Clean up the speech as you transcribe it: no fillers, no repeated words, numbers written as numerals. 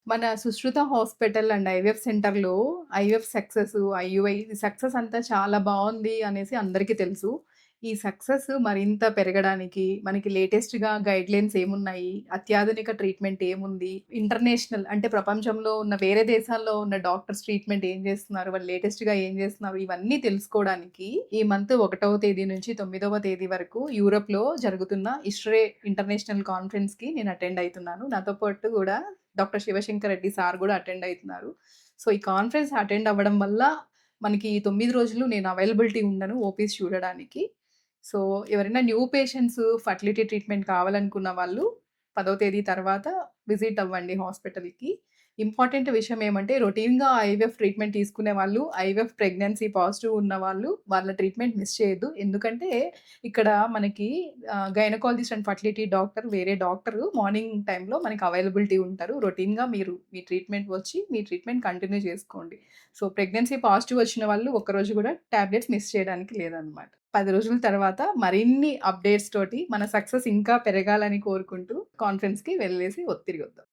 మన Sushruta hospital and IVF సెంటర్‌లో IVF success, IUI success అంతా చాలా బావుంది అనేసి అందరికీ తెలుసు. ఈ సక్సెస్ మరింత పెరగడానికి మనకి లేటెస్ట్‌గా గైడ్‌లైన్స్ ఏమున్నాయి? అత్యాధునిక ట్రీట్మెంట్ ఏముంది? ఇంటర్నేషనల్ అంటే ప్రపంచంలో ఉన్న వేరే దేశాల్లో ఉన్న డాక్టర్స్ ట్రీట్మెంట్ ఏం జేస్తున్నారు? వాళ్ళు లేటెస్ట్‌గా ఏం జేస్తున్నారు? ఇవన్నీ తెలుసుకోవడానికి ఈ మంత్ 1వ తేదీ నుంచి 9వ తేదీ వరకు యూరోప్‌లో జరుగుతున్న ఇస్ట్రే ఇంటర్నేషనల్ కాన్ఫరెన్స్‌కి నేను అటెండ్ అయితున్నాను. నాతో పాటు గూడా డాక్టర్ శివశంకర్ రెడ్డి సార్ గూడా అటెండ్ అయితున్నారు. సో, ఈ కాన్ఫరెన్స్ అటెండ్ అవ్వడం వల్ల మనకి ఈ 9 రోజులు నేను అవైలబిలిటీ ఉండను ఓపీస్ చూడడానికి. సో, ఎవరైనా న్యూ పేషెంట్స్ ఫర్టిలిటీ ట్రీట్మెంట్ కావాలనుకున్న వాళ్ళు 10వ తేదీ తర్వాత విజిట్ అవ్వండి హాస్పిటల్‌కి. ఇంపార్టెంట్ విషయం ఏమంటే రొటీన్‌గా ఐవీఎఫ్ ట్రీట్మెంట్ తీసుకునే వాళ్ళు, ఐవీఎఫ్ ప్రెగ్నెన్సీ పాజిటివ్ ఉన్నవాళ్ళు వాళ్ళ ట్రీట్మెంట్ మిస్ చేయొద్దు. ఎందుకంటే ఇక్కడ మనకి గైనకాలజిస్ట్ అండ్ ఫర్టిలిటీ డాక్టర్ వేరే డాక్టరు మార్నింగ్ టైమ్‌లో మనకి అవైలబిలిటీ ఉంటారు. రొటీన్‌గా మీరు మీ ట్రీట్మెంట్ వచ్చి మీ ట్రీట్మెంట్ కంటిన్యూ చేసుకోండి. సో, ప్రెగ్నెన్సీ పాజిటివ్ వచ్చిన వాళ్ళు ఒక్కరోజు గూడా టాబ్లెట్స్ మిస్ చేయడానికి లేదనమాట. 10 రోజుల తర్వాత మరిన్ని అప్‌డేట్స్ తోటి మన సక్సెస్ ఇంకా పెరగాలని కోరుకుంటూ కాన్ఫరెన్స్‌కి వెళ్ళేసి తిరిగొద్దాం.